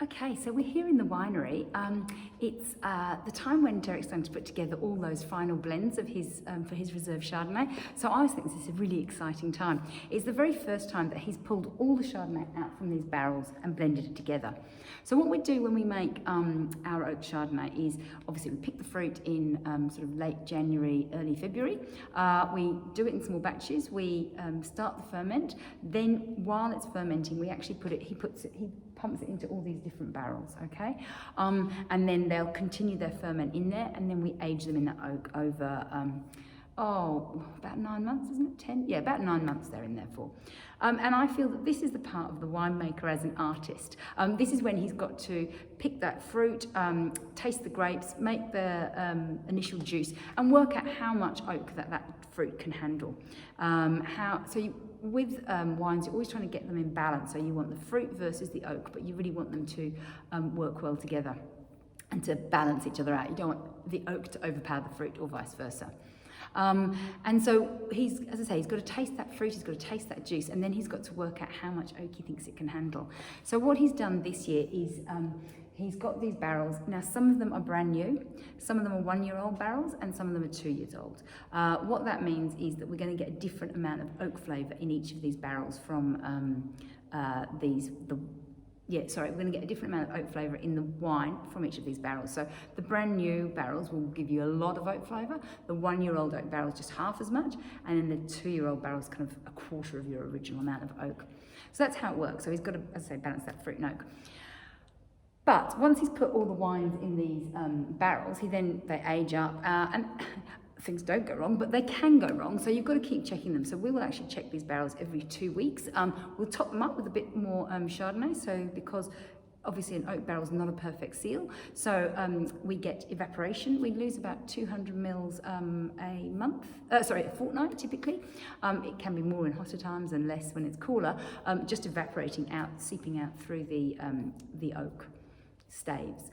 Okay, so we're here in the winery. It's the time when Derek's going to put together all those final blends of his for his reserve Chardonnay. So I always think this is a really exciting time. It's the very first time that he's pulled all the Chardonnay out from these barrels and blended it together. So what we do when we make our oak Chardonnay is obviously we pick the fruit in sort of late January, early February. We do it in small batches. We start the ferment. Then while it's fermenting, we actually he pumps it into all these different barrels, okay? And then they'll continue their ferment in there, and then we age them in that oak over, about 9 months, isn't it? 10? Yeah, about 9 months they're in there for. And I feel that this is the part of the winemaker as an artist. This is when he's got to pick that fruit, taste the grapes, make the initial juice, and work out how much oak that fruit can handle. With wines, you're always trying to get them in balance. So you want the fruit versus the oak, but you really want them to work well together and to balance each other out. You don't want the oak to overpower the fruit or vice versa. And so he's got to taste that fruit, he's got to taste that juice, and then he's got to work out how much oak he thinks it can handle. So what he's done this year is he's got these barrels. Now, some of them are brand new, some of them are 1-year-old barrels, and some of them are 2 years old. What that means is that we're going to get a different amount of oak flavour in each of these barrels from we're going to get a different amount of oak flavour in the wine from each of these barrels. So the brand new barrels will give you a lot of oak flavour. The 1-year-old oak barrels just half as much, and then the 2-year-old barrels kind of a quarter of your original amount of oak. So that's how it works. So he's got to, as I say, balance that fruit and oak. But once he's put all the wines in these barrels, they age up, and things don't go wrong, but they can go wrong. So you've got to keep checking them. So we will actually check these barrels every 2 weeks. We'll top them up with a bit more Chardonnay. So because obviously an oak barrel is not a perfect seal, so we get evaporation. We lose about 200 mils a fortnight typically. It can be more in hotter times and less when it's cooler, just evaporating out, seeping out through the oak staves.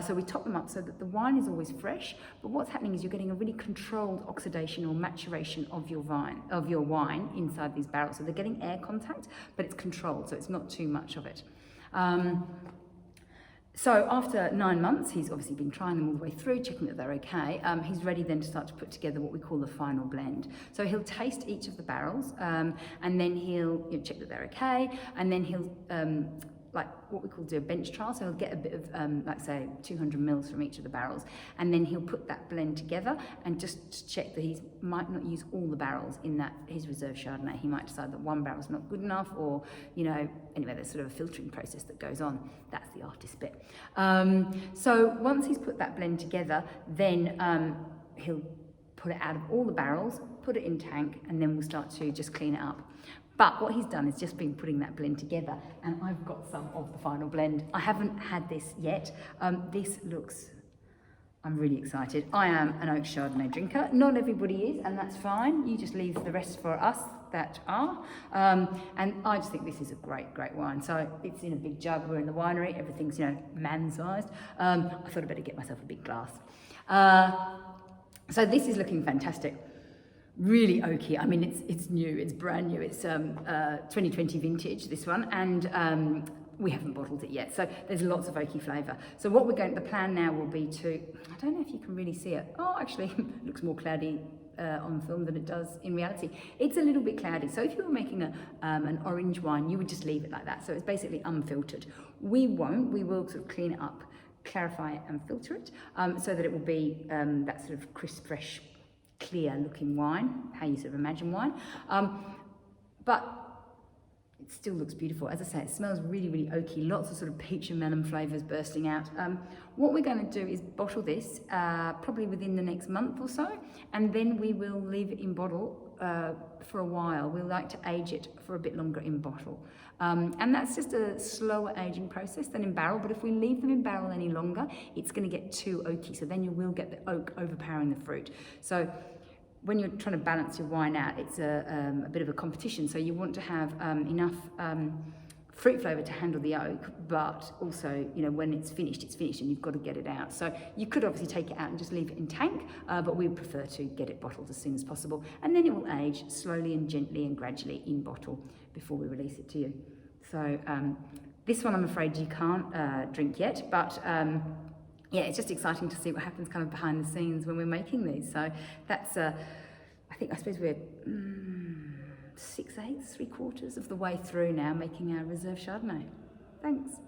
So we top them up so that the wine is always fresh, but what's happening is you're getting a really controlled oxidation or maturation of your wine inside these barrels. So they're getting air contact, but it's controlled, so it's not too much of it. So after 9 months, he's obviously been trying them all the way through, checking that they're okay. He's ready then to start to put together what we call the final blend. So he'll taste each of the barrels, and then he'll check that they're okay, and then he'll what we call do a bench trial. So he'll get a bit of, say 200 mils from each of the barrels, and then he'll put that blend together and just check that he might not use all the barrels in his reserve Chardonnay. He might decide that one barrel's not good enough, or, anyway, there's sort of a filtering process that goes on. That's the artist bit. So once he's put that blend together, then he'll put it out of all the barrels, put it in tank, and then we'll start to just clean it up. But what he's done is just been putting that blend together, and I've got some of the final blend. I haven't had this yet. I'm really excited. I am an oak Chardonnay drinker. Not everybody is, and that's fine. You just leave the rest for us that are. And I just think this is a great, great wine. So it's in a big jug. We're in the winery. Everything's, man-sized. I thought I'd better get myself a big glass. So this is looking fantastic. Really oaky. I mean, it's new, it's brand new. It's 2020 vintage, this one, and we haven't bottled it yet. So there's lots of oaky flavour. So the plan now will be I don't know if you can really see it. Oh, actually, it looks more cloudy on film than it does in reality. It's a little bit cloudy. So if you were making an orange wine, you would just leave it like that. So it's basically unfiltered. We won't. We will sort of clean it up, clarify it, and filter it, so that it will be that sort of crisp, fresh, clear looking wine, how you sort of imagine wine, but it still looks beautiful. As I say, it smells really, really oaky, lots of sort of peach and melon flavours bursting out. What we're going to do is bottle this probably within the next month or so, and then we will leave it in bottle for a while. We like to age it for a bit longer in bottle. And that's just a slower aging process than in barrel, but if we leave them in barrel any longer, it's going to get too oaky, so then you will get the oak overpowering the fruit. So when you're trying to balance your wine out, it's a bit of a competition, so you want to have enough fruit flavour to handle the oak, but also, when it's finished, and you've got to get it out. So you could obviously take it out and just leave it in tank, but we prefer to get it bottled as soon as possible, and then it will age slowly and gently and gradually in bottle before we release it to you. So This one I'm afraid you can't drink yet, but yeah, it's just exciting to see what happens kind of behind the scenes when we're making these. So that's, I suppose we're 6/8, 3/4 of the way through now making our reserve Chardonnay. Thanks.